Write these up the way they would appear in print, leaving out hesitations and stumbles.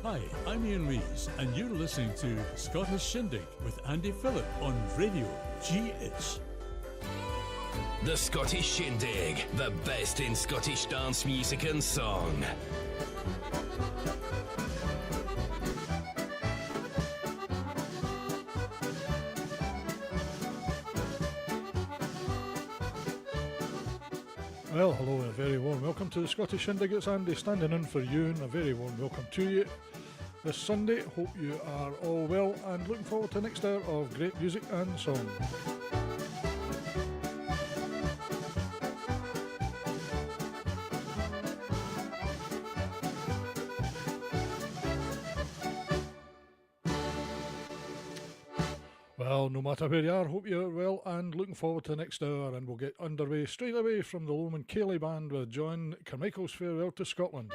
Hi, I'm Ian Rees, and you're listening to Scottish Shindig with Andy Phillip on Radio GH. The Scottish Shindig, the best in Scottish dance music and song. Well, hello and a very warm welcome to the Scottish Shindig. It's Andy standing in for you, and a very warm welcome to you this Sunday. Hope you are all well and looking forward to the next hour of great music and song. Well, no matter where you are, hope you're well and looking forward to the next hour, and we'll get underway straight away from the Lomond Ceilidh Band with John Carmichael's Farewell to Scotland.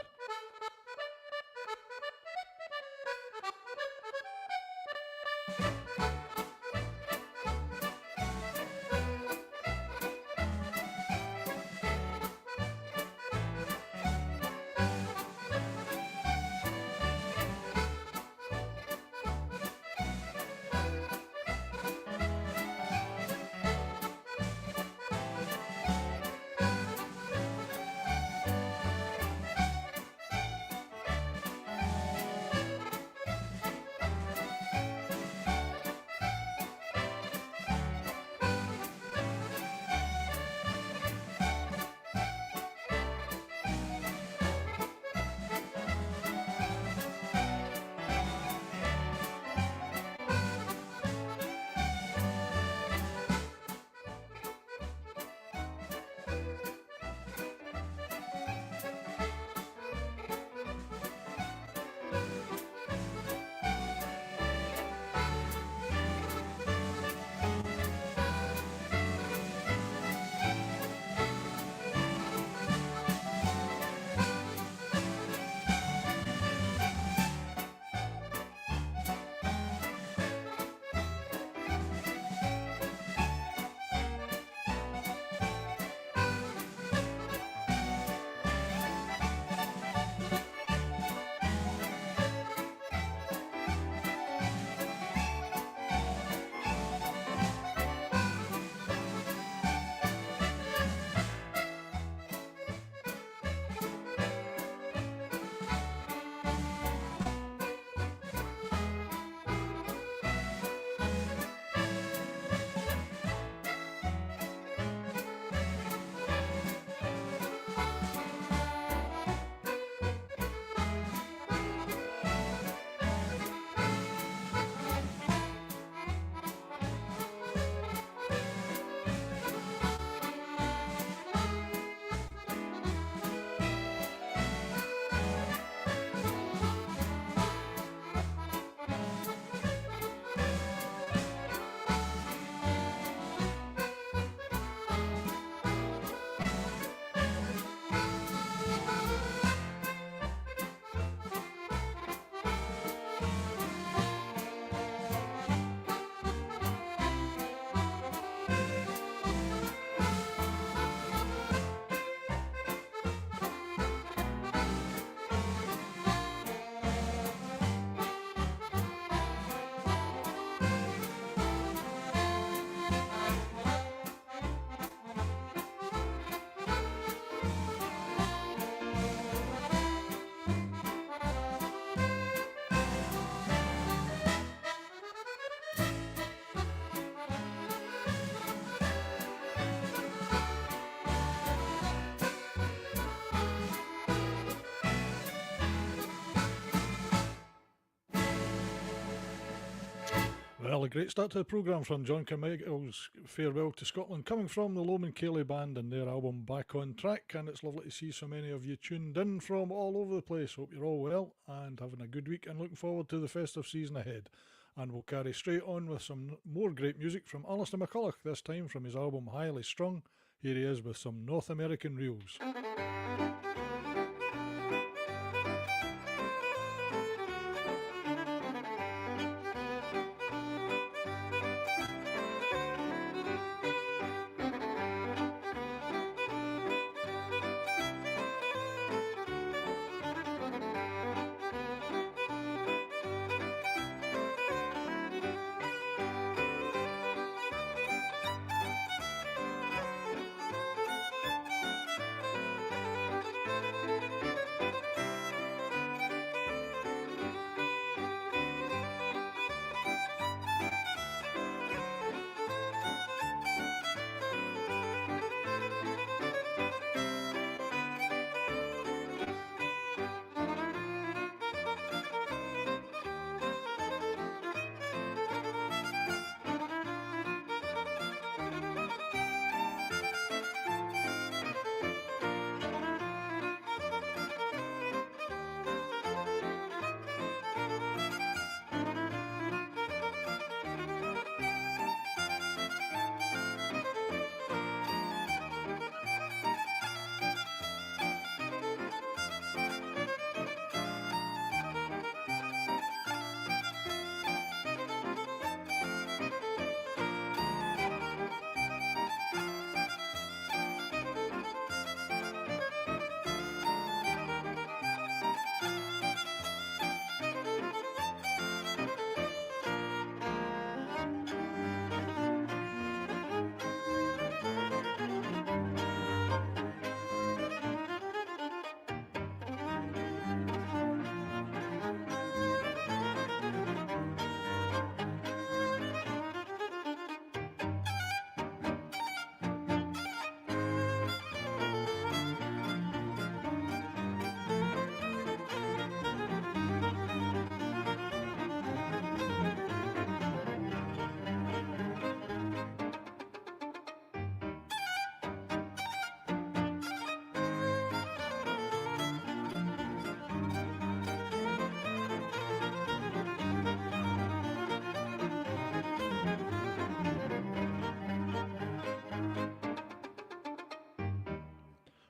Well, a great start to the programme from John Carmichael's Farewell to Scotland, coming from the Lomond Ceilidh Band and their album Back on Track, and it's lovely to see so many of you tuned in from all over the place. Hope you're all well and having a good week and looking forward to the festive season ahead. And we'll carry straight on with some more great music from Alistair McCulloch, this time from his album Highly Strung. Here he is with some North American reels.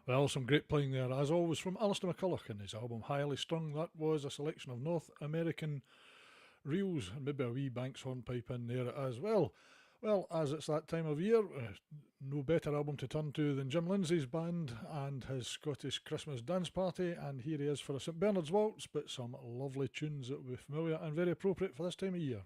Well, some great playing there, as always, from Alistair McCulloch and his album Highly Strung. That was a selection of North American reels, and maybe a wee Banks hornpipe in there as well. Well, as it's that time of year, no better album to turn to than Jim Lindsay's band and his Scottish Christmas dance party, and here he is for a St Bernard's Waltz, but some lovely tunes that will be familiar and very appropriate for this time of year.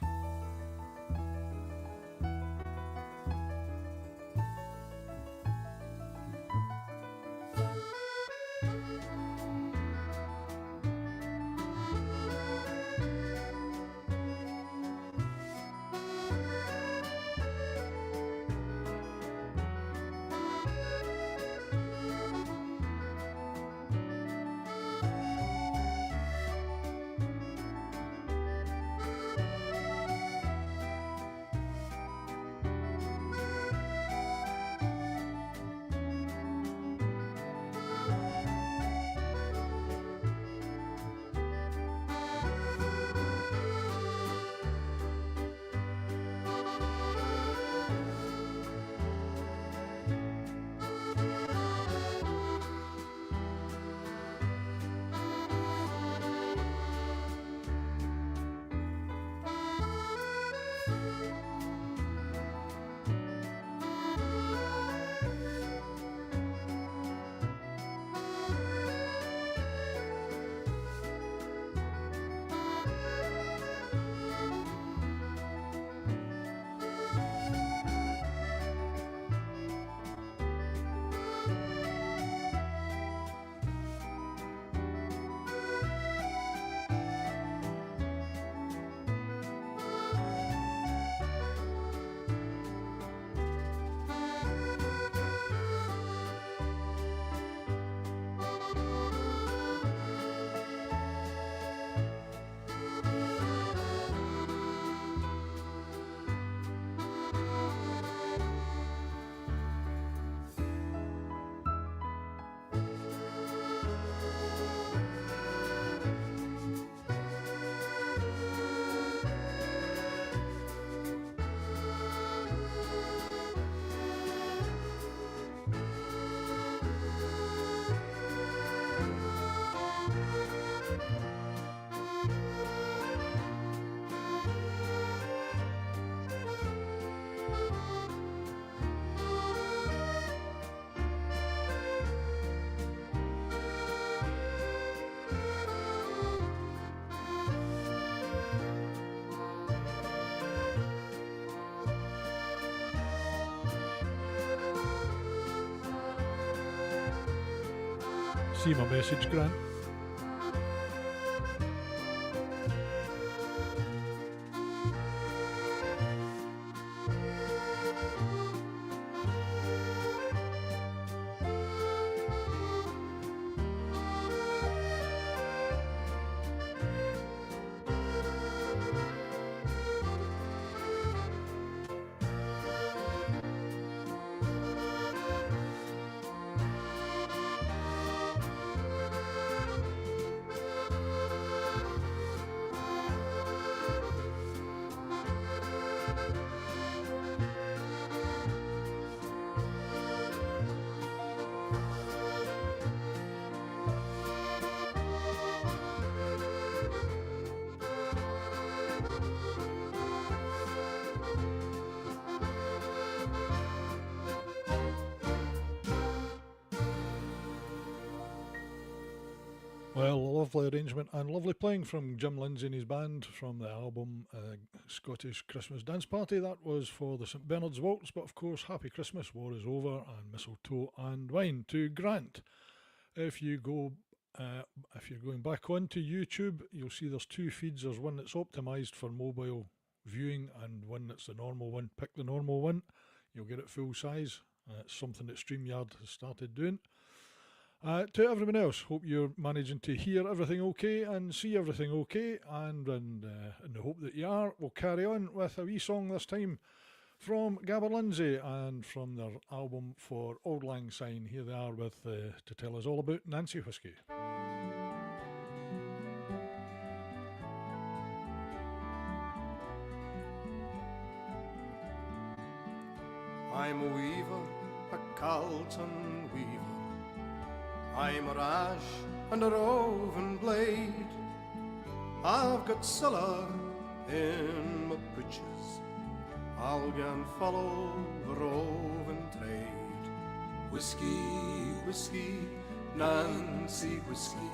See my message, Grant? Well, a lovely arrangement and lovely playing from Jim Lindsay and his band from the album Scottish Christmas Dance Party. That was for the St Bernard's Waltz, but of course, Happy Christmas, War is Over, and Mistletoe and Wine to Grant. If you're going back onto YouTube, you'll see there's two feeds. There's one that's optimised for mobile viewing and one that's the normal one. Pick the normal one, you'll get it full size. It's something that StreamYard has started doing. To everyone else, hope you're managing to hear everything okay and see everything okay, and in the hope that you are, we'll carry on with a wee song this time from Gabber Lindsay and from their album for Auld Lang Syne. Here they are with to tell us all about Nancy Whiskey. I'm a weaver, a Carlton weaver, I'm a rash and a roving blade. I've got siller in my breeches. I'll go and follow the roving trade. Whiskey, whiskey, Nancy, whiskey.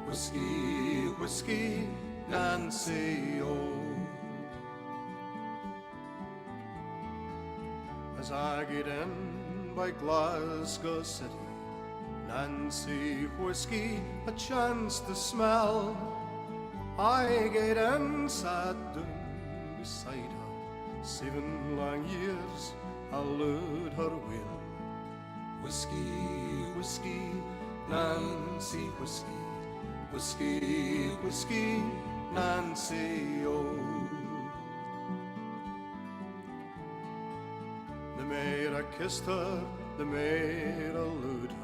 Whiskey, whiskey, Nancy, oh. As I get in by Glasgow City, Nancy whiskey, a chance to smell. I get in, sat down beside her. 7 long years I lured her will. Whiskey, whiskey, Nancy whiskey. Whiskey, whiskey, Nancy, oh. The maid I kissed her, the maid I lured her.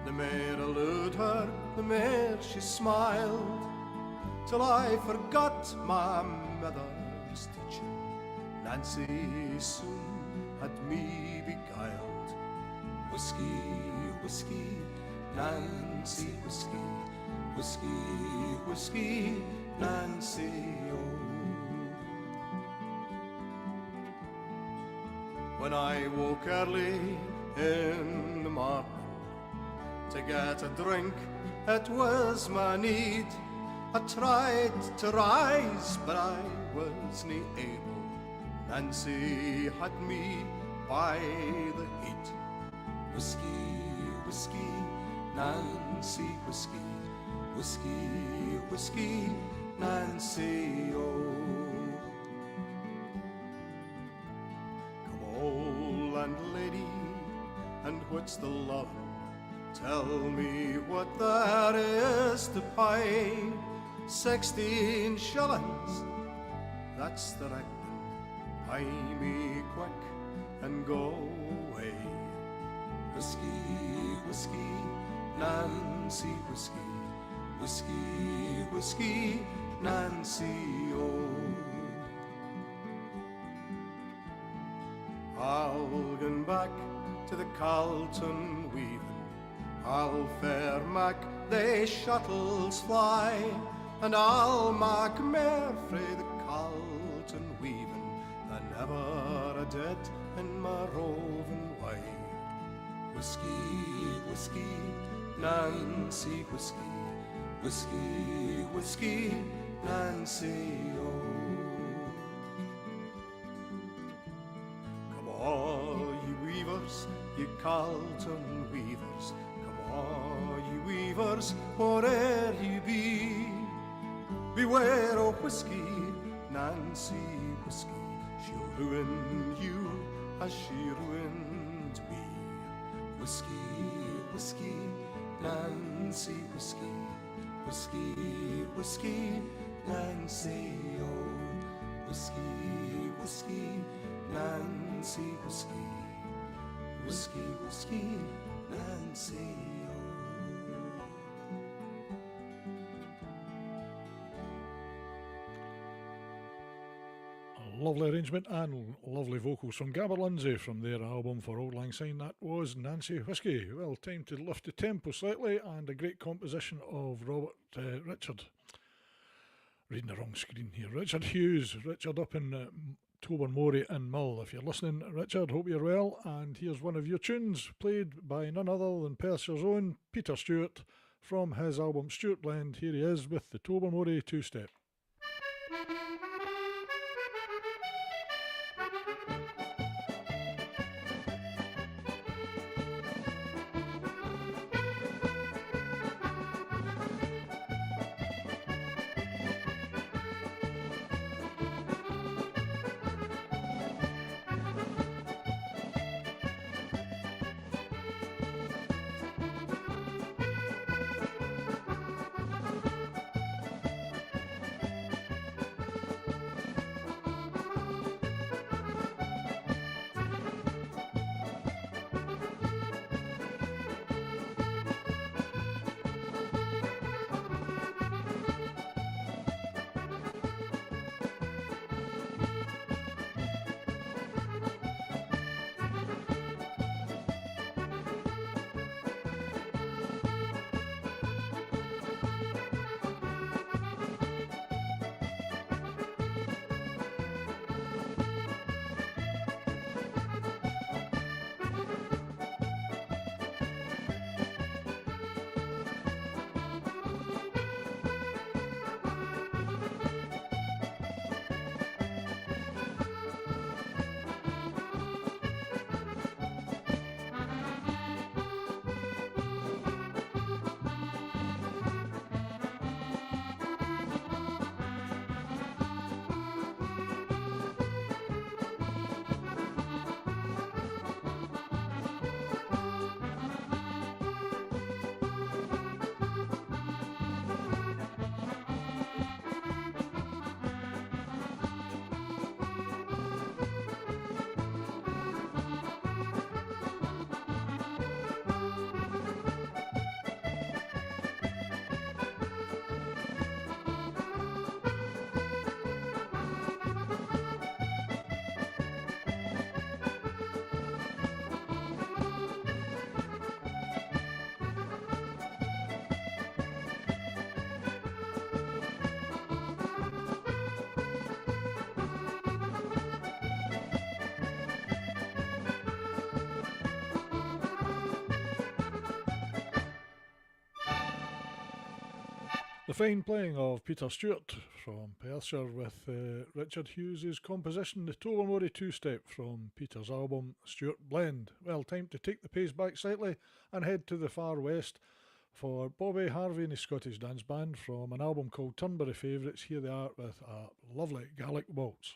The maid I lured her, the maid she smiled, till I forgot my mother's teaching. Nancy soon had me beguiled. Whiskey, whiskey, Nancy whiskey. Whiskey, whiskey, Nancy, oh. When I woke early in the morning to get a drink, it was my need. I tried to rise, but I wasn't able. Nancy had me by the heat. Whiskey, whiskey, Nancy whiskey. Whiskey, whiskey, Nancy, oh. Come, old landlady, and what's the love? Tell me what there is to pay. 16 shillings, that's the reckoning. Pay me quick and go away. Whiskey, whiskey, Nancy whiskey. Whiskey, whiskey, Nancy, oh. I'll go back to the Carlton weaving. I'll fair mak the shuttles fly, and I'll mak mair frae the Carlton weaving than ever I did in my roving way. Whiskey, whiskey, Nancy whiskey. Whiskey, whiskey, Nancy, oh. Come all ye weavers, ye Carlton weavers. Come all ye weavers, whate'er ye be. Beware o' whiskey, Nancy whiskey. She'll ruin you as she ruined me. Whiskey, whiskey, Nancy whiskey. Whiskey, whiskey, Nancy, oh. Whiskey, whiskey, Nancy, whiskey. Whiskey, whiskey, Nancy, oh. A lovely arrangement and lovely vocals from Gabber Lindsay from their album For Auld Lang Syne. That was Nancy Whiskey. Well, time to lift the tempo slightly, and a great composition of Richard. Reading the wrong screen here. Richard Hughes. Richard up in Tobermory and Mill. If you're listening, Richard, hope you're well. And here's one of your tunes, played by none other than Perthshire's own Peter Stewart from his album Stewart Blend. Here he is with the Tobermory two-step. The fine playing of Peter Stewart from Perthshire with Richard Hughes' composition, the Tobermory two-step from Peter's album Stewart Blend. Well, time to take the pace back slightly and head to the far west for Bobby Harvey and his Scottish Dance Band from an album called Turnberry Favourites. Here they are with a lovely Gaelic waltz.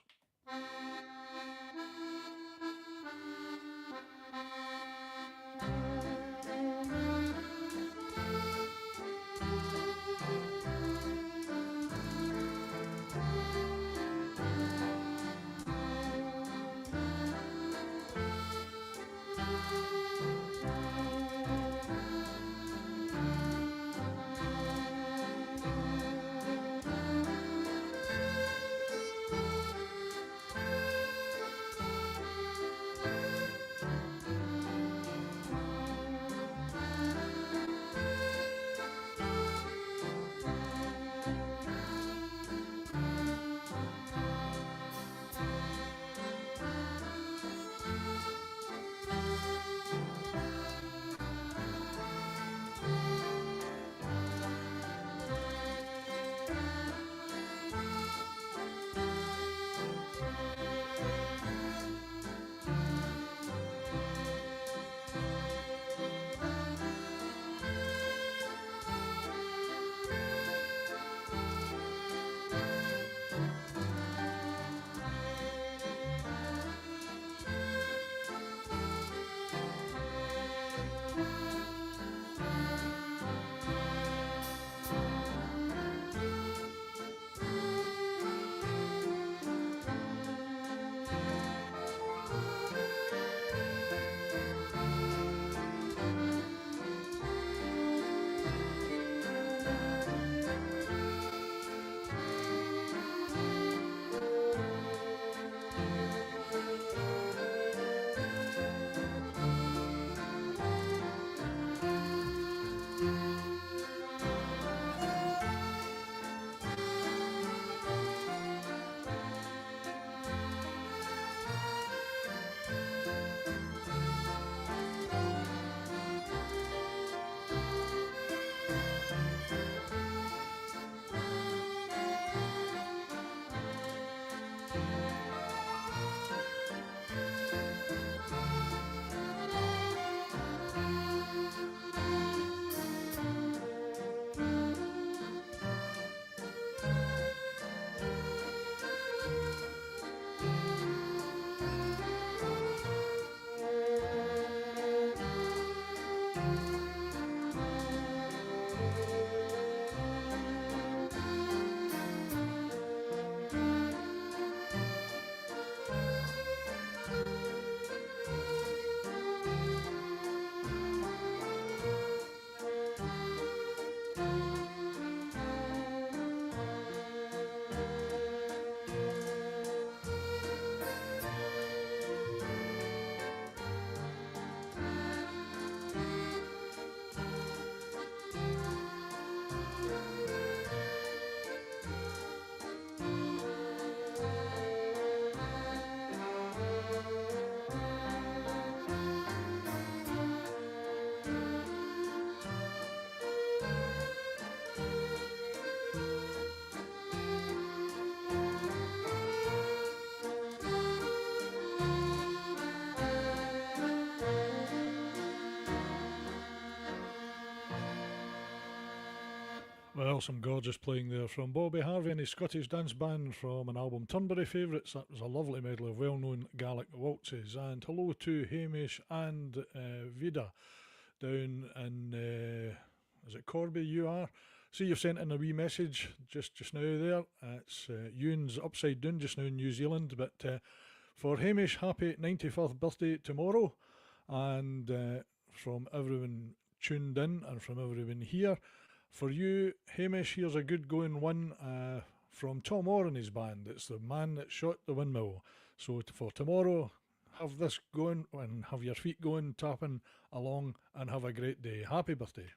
Well, some gorgeous playing there from Bobby Harvey and his Scottish Dance Band from an album Turnberry Favourites. That was a lovely medley of well-known Gaelic waltzes. And hello to Hamish and Vida down in, is it Corby you are? See, you've sent in a wee message just now there. It's Ewan's upside down just now in New Zealand. But for Hamish, happy 91st birthday tomorrow. And from everyone tuned in and from everyone here, for you, Hamish, here's a good going one from Tom Orr and his band. It's the man that shot the windmill. So for tomorrow, have this going and have your feet going, tapping along, and have a great day. Happy birthday.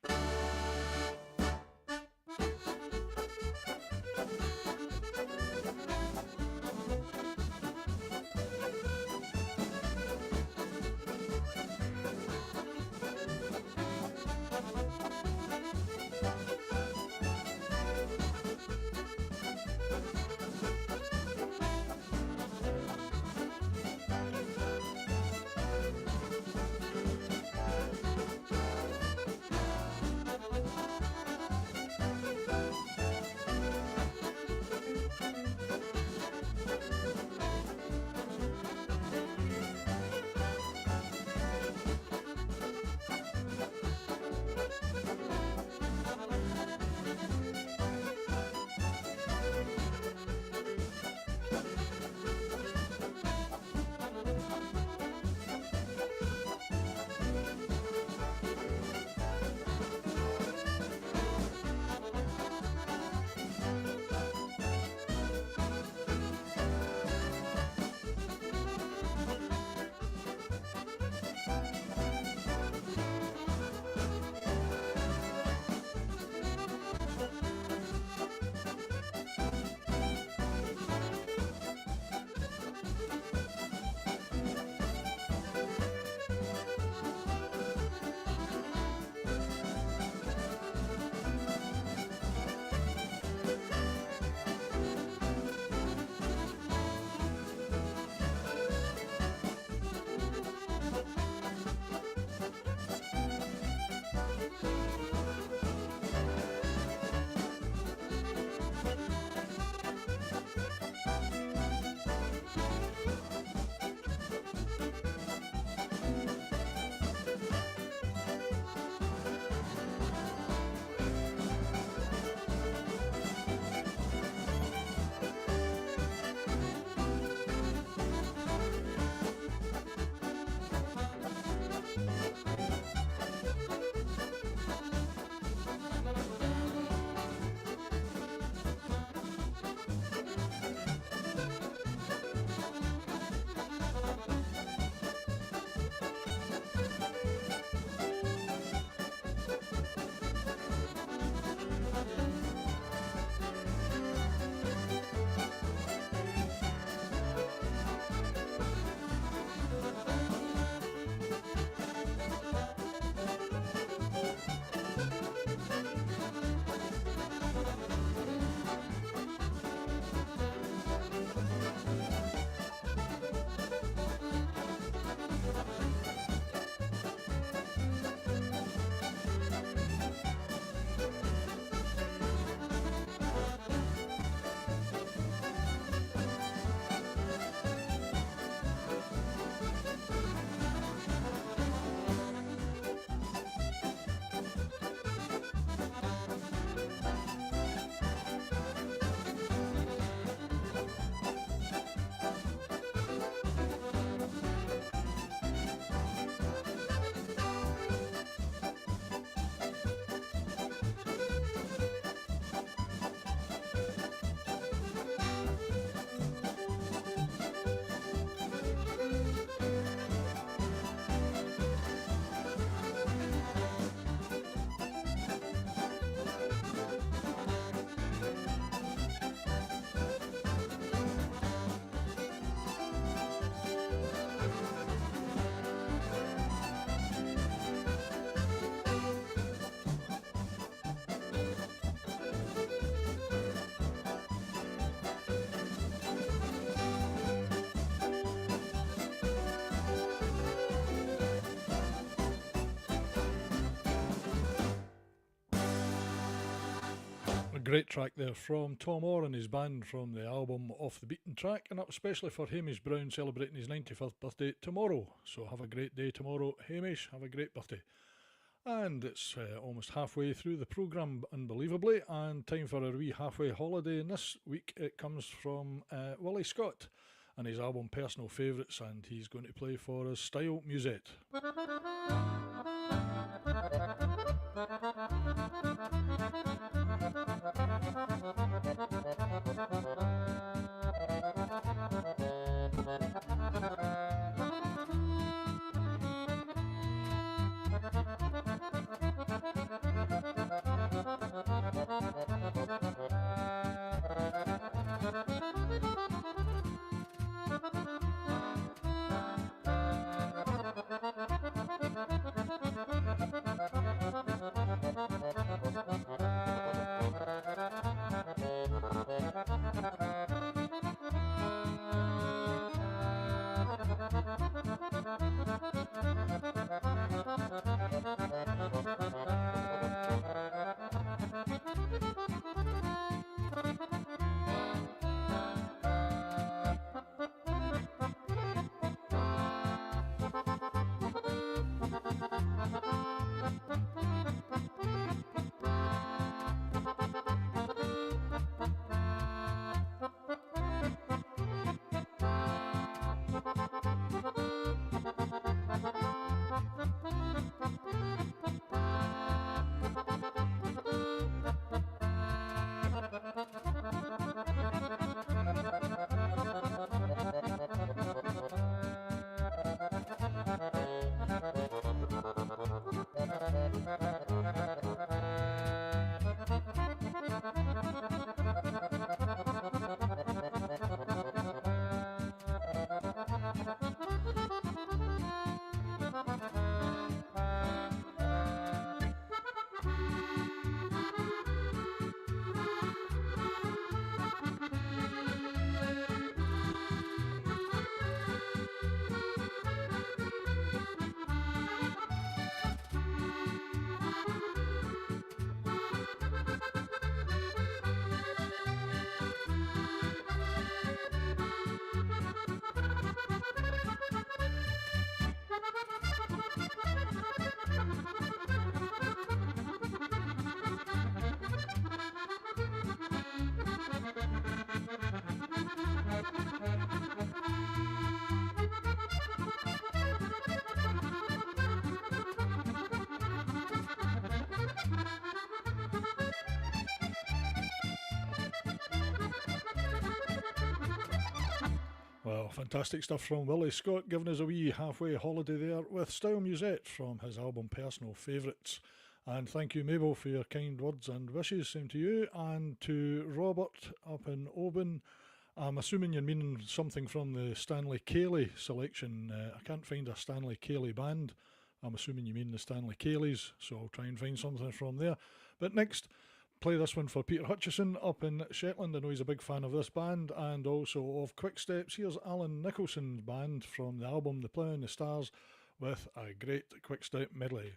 great track there from Tom Orr and his band from the album Off the Beaten Track, and that was especially for Hamish Brown celebrating his 95th birthday tomorrow. So have a great day tomorrow, Hamish. Have a great birthday. And it's almost halfway through the programme, unbelievably, and time for a wee halfway holiday. And this week it comes from Willie Scott and his album Personal Favourites, and he's going to play for us Style Musette. Well, fantastic stuff from Willie Scott, giving us a wee halfway holiday there with Style Musette from his album Personal Favourites. And thank you, Mabel, for your kind words and wishes. Same to you. And to Robert up in Oban. I'm assuming you're meaning something from the Stanley Cayley selection. I can't find a Stanley Cayley band. I'm assuming you mean the Stanley Cayleys, so I'll try and find something from there. But next, play this one for Peter Hutchison up in Shetland. I know he's a big fan of this band and also of Quick Steps. Here's Alan Nicholson's band from the album The Plough and the Stars with a great Quick Step medley.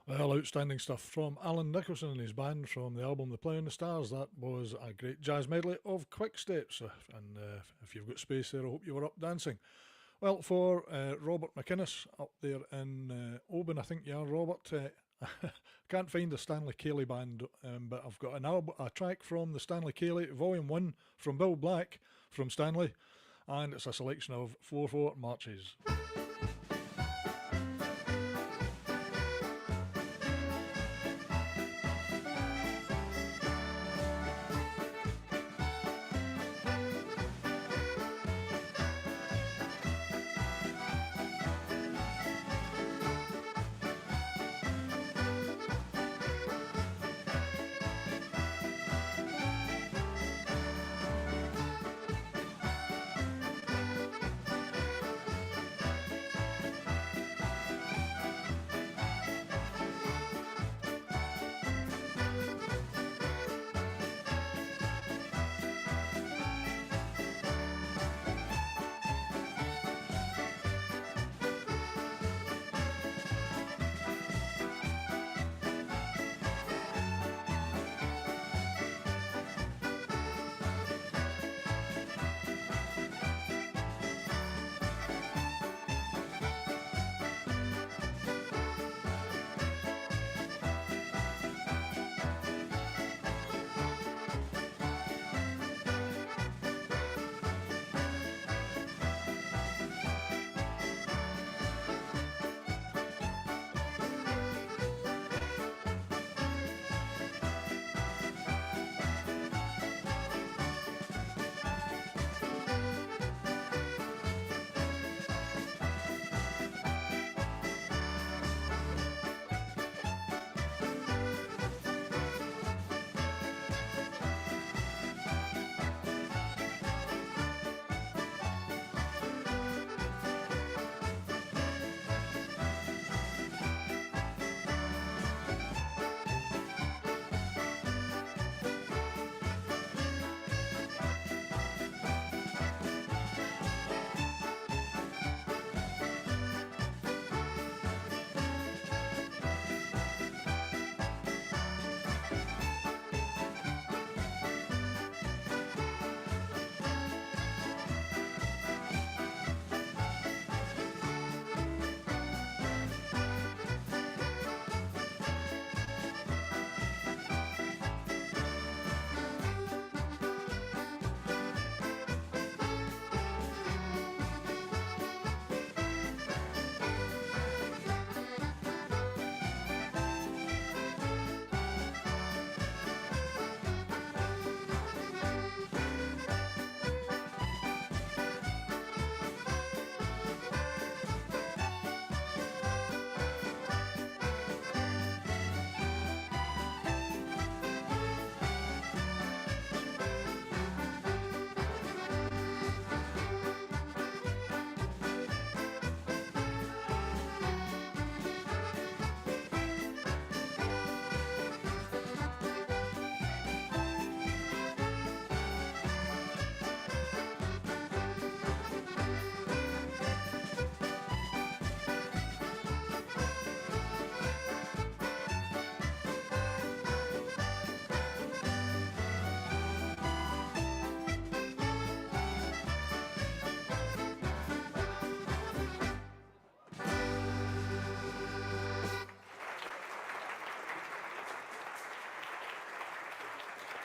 Well, outstanding stuff from Alan Nicholson and his band from the album The Play on the Stars. That was a great jazz medley of Quick Steps, and if you've got space there, I hope you were up dancing. Well, for Robert McInnes up there in Oban, I think you are, Robert. Can't find the Stanley Cayley band, but I've got a track from the Stanley Cayley, Volume 1, from Bill Black, from Stanley, and it's a selection of 4/4 marches.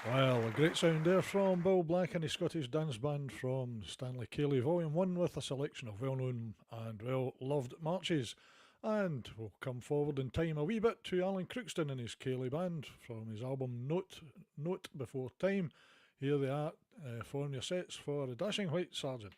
Well, a great sound there from Bill Black and his Scottish dance band from Stanley Cayley, Volume 1, with a selection of well-known and well-loved marches. And we'll come forward in time a wee bit to Alan Crookston and his Cayley band from his album Note Before Time. Here they are, form your sets for the Dashing White Sergeant.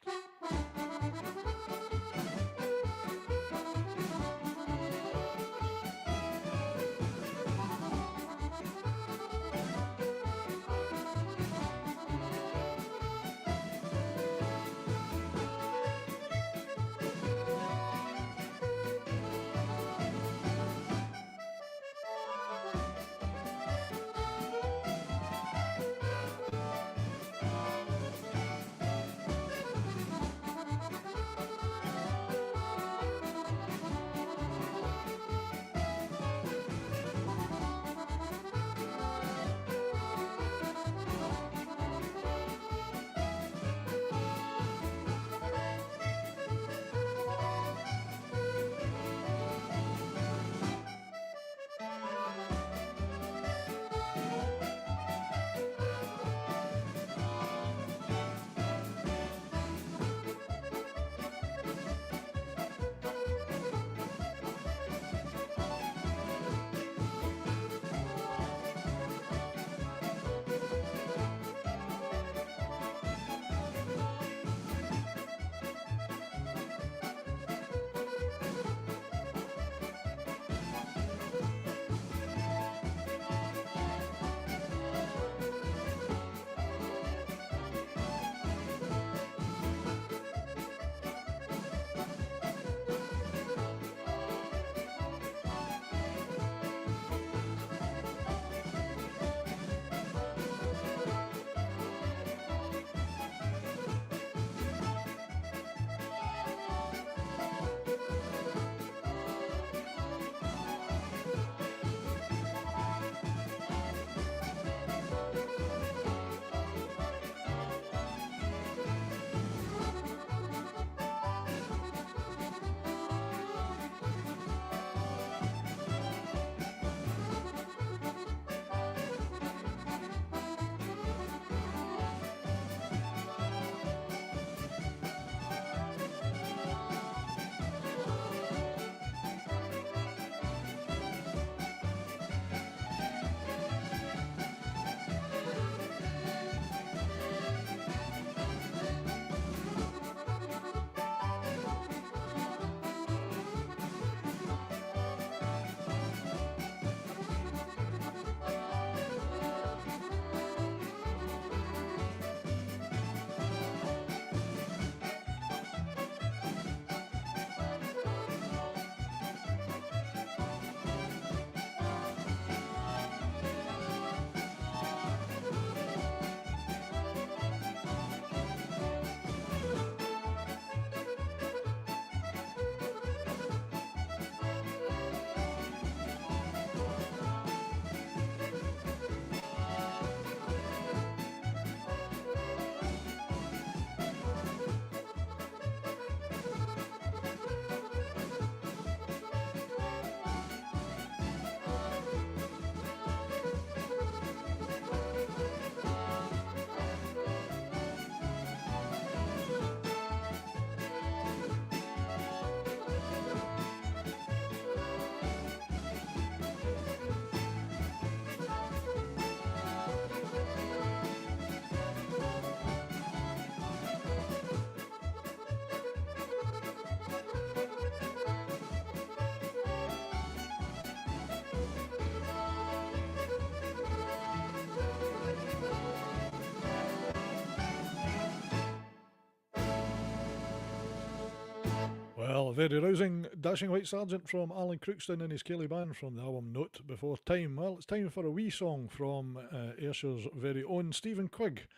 Well, a very rousing Dashing White Sergeant from Alan Crookston and his Kelly Band from the album Note Before Time. Well, it's time for a wee song from Ayrshire's very own Stephen Quigg.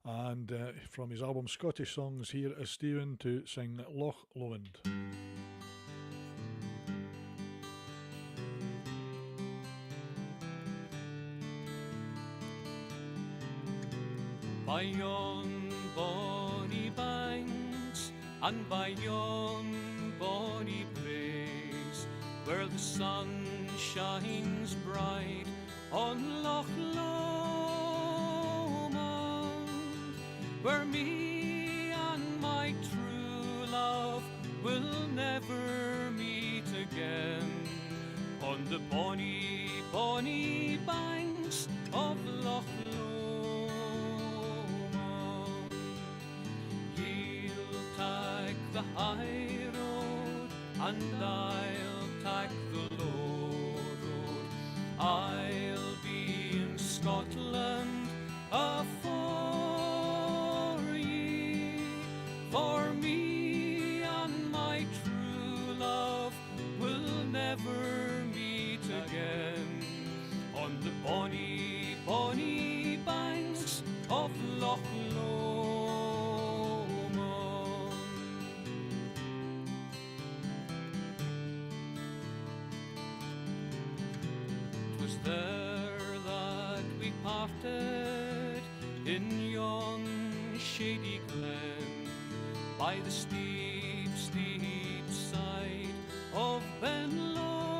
And from his album Scottish Songs, here is Stephen to sing Loch Lomond. By yon bonny banks and by yon bonny braes, where the sun shines bright on Loch Lomond, where me and my true love will never meet again, on the bonny, bonny banks of Loch Lomond. The high road and I'll take the low road. I'll be in Scotland afore ye, for me and my true love will never meet again, on the bonny, bonny banks of Loch Lomond. There that we parted in yon shady glen, by the steep, steep side of Ben Lomond,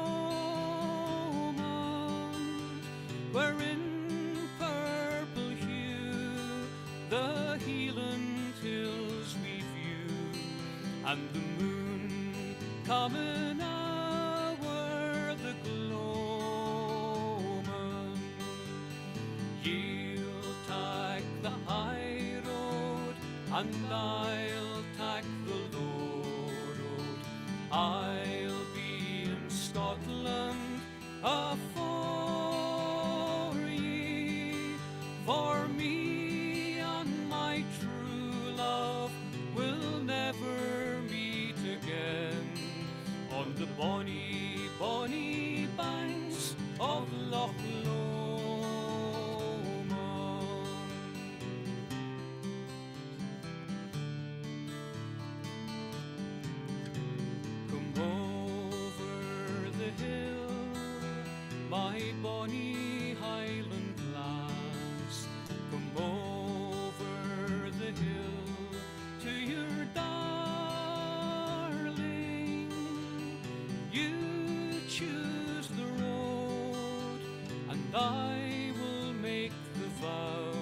where in purple hue the Hieland hills we view, and the moon coming o'er the glow. You'll take the high road and I'll take the low road. I'll be in Scotland afore ye, for me and my true love will never meet again, on the bonny, bonny banks of Loch Lomond. My bonny Highland lass, come over the hill to your darling. You choose the road and I will make the vow,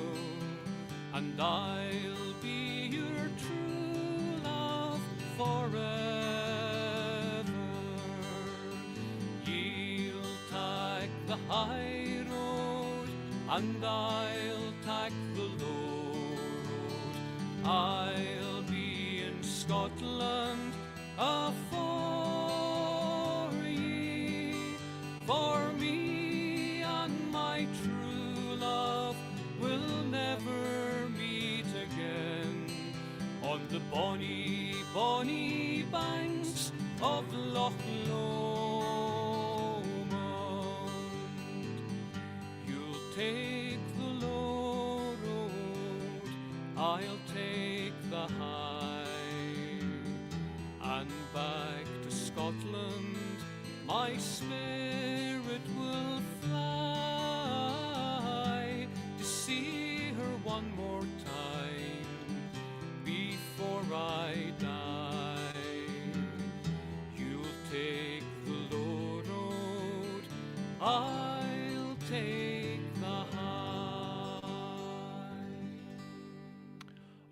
and I'll be your true love forever. The high road and I'll take the low road. I'll be in Scotland afore ye, for me and my true love will never meet again, on the bonny, bonny banks of Loch Lomond. Take the low road, I'll take the high, and back to Scotland my spirit will fly, to see her one more time before I die. You'll take the low road, I'll take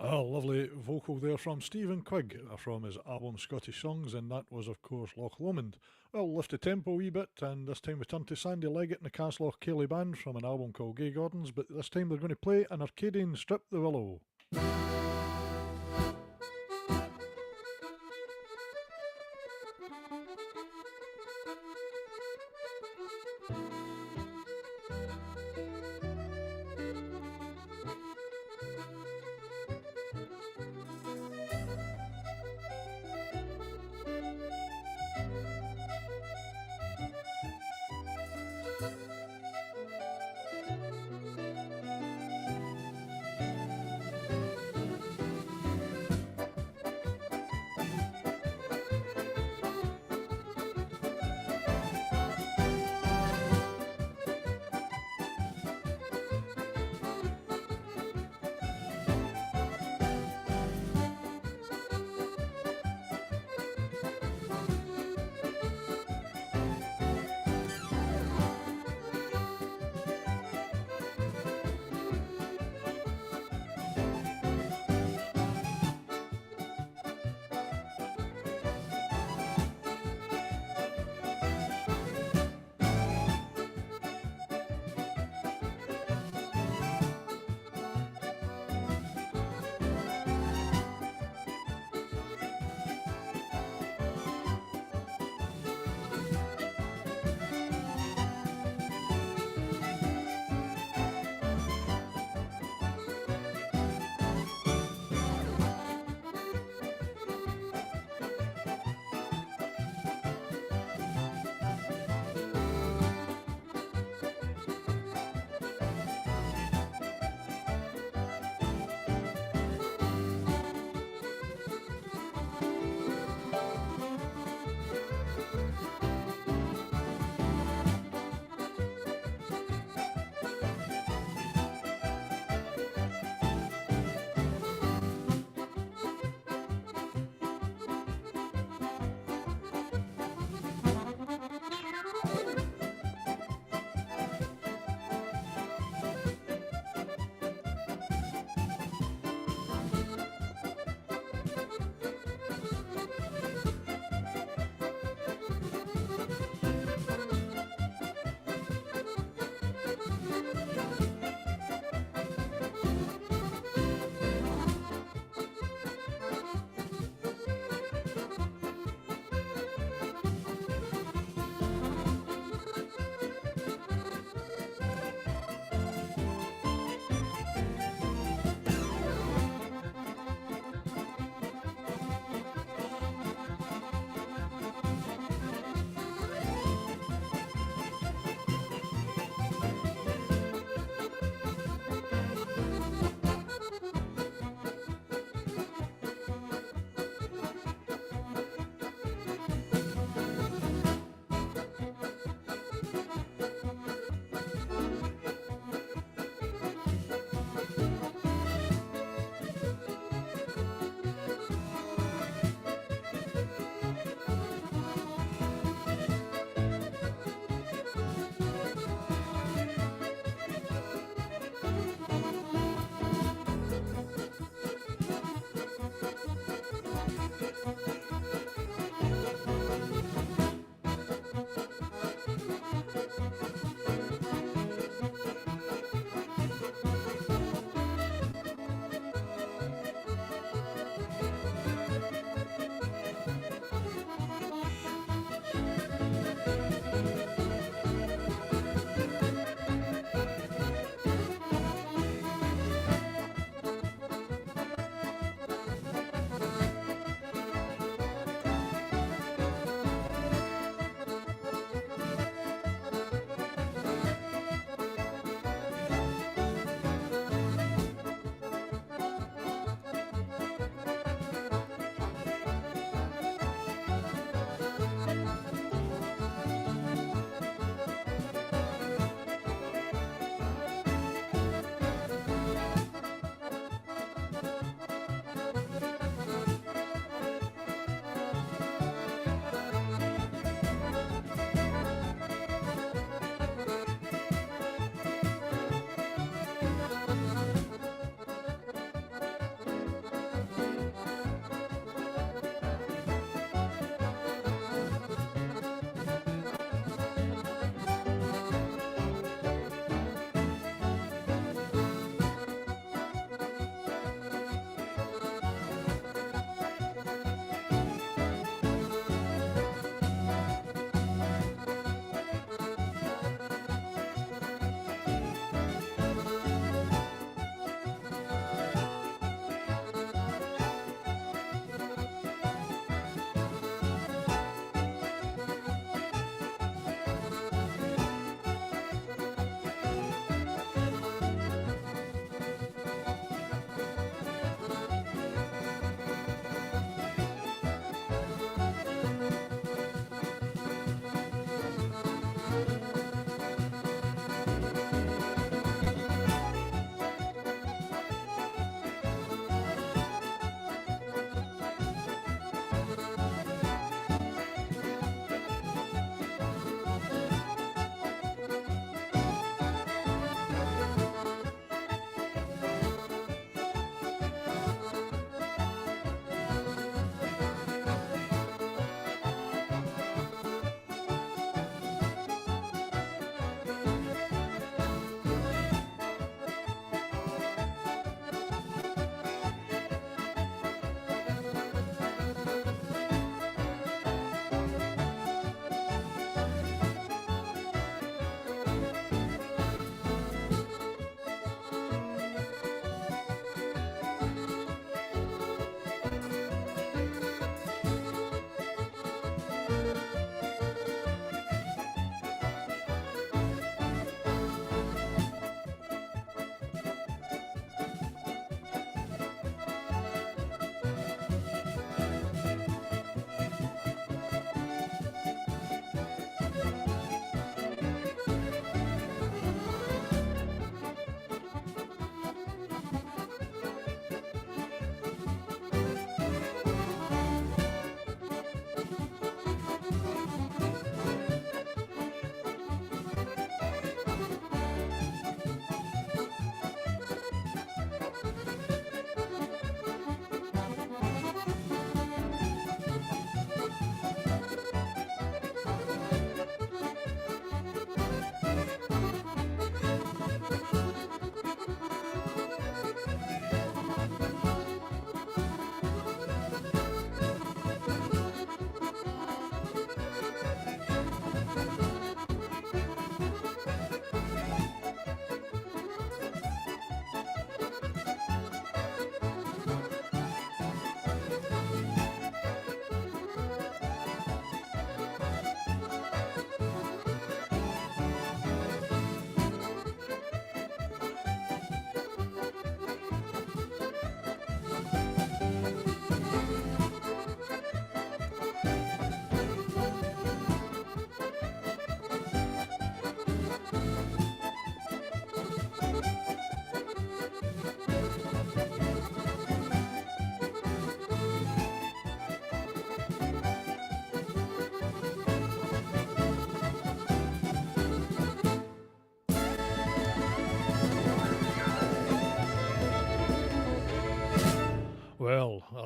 a lovely vocal there from Stephen Quigg from his album Scottish Songs, and that was of course Loch Lomond. Well, lift the tempo a wee bit, and this time we turn to Sandy Leggett and the Castloch Kelly Band from an album called Gay Gordons, but this time they're going to play an Arcadian Strip the Willow.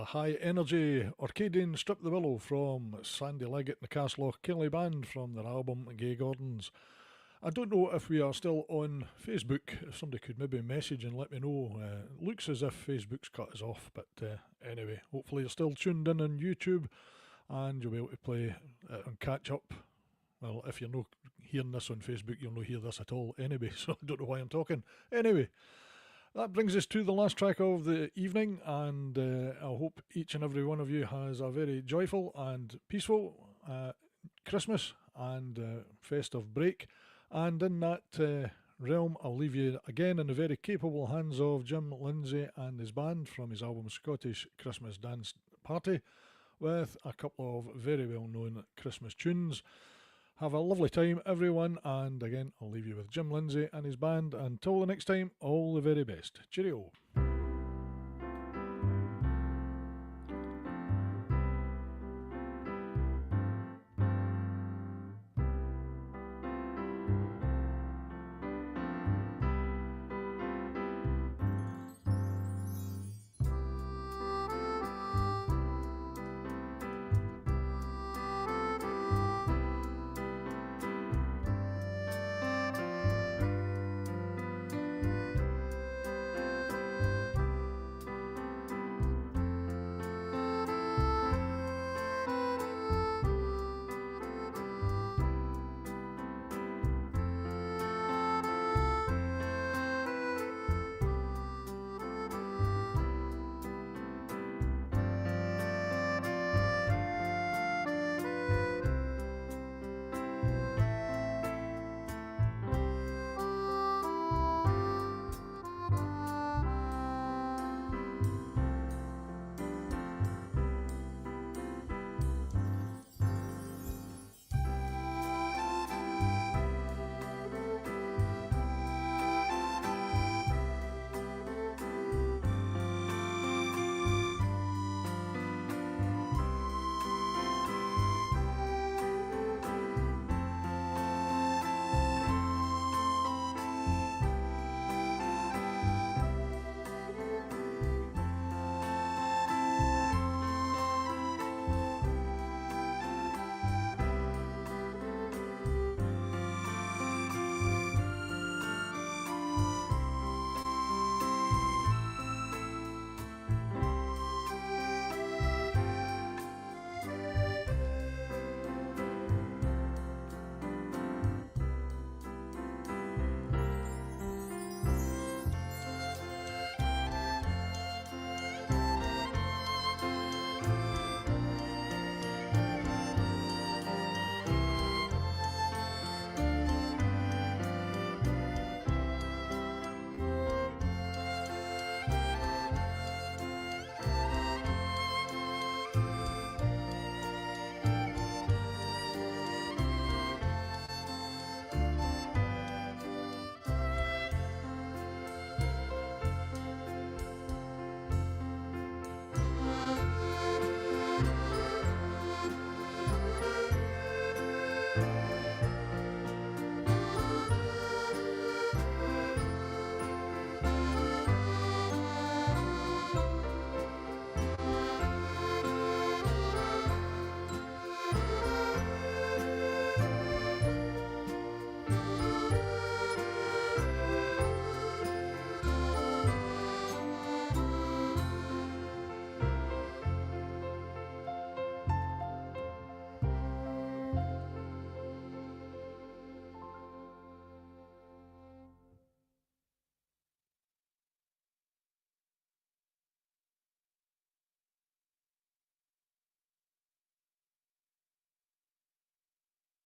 high energy Orcadian Strip the Willow from Sandy Leggett and the Castloch Kelly Band from their album Gay Gordons. I don't know if we are still on Facebook. If somebody could maybe message and let me know. It looks as if Facebook's cut us off, but anyway, hopefully you're still tuned in on YouTube and you'll be able to play and catch up. Well, if you're not hearing this on Facebook, you'll not hear this at all anyway, so I don't know why I'm talking. Anyway, that brings us to the last track of the evening, and I hope each and every one of you has a very joyful and peaceful Christmas and festive break. And in that realm, I'll leave you again in the very capable hands of Jim Lindsay and his band from his album Scottish Christmas Dance Party, with a couple of very well-known Christmas tunes. Have a lovely time, everyone, and again, I'll leave you with Jim Lindsay and his band. Until the next time, all the very best. Cheerio.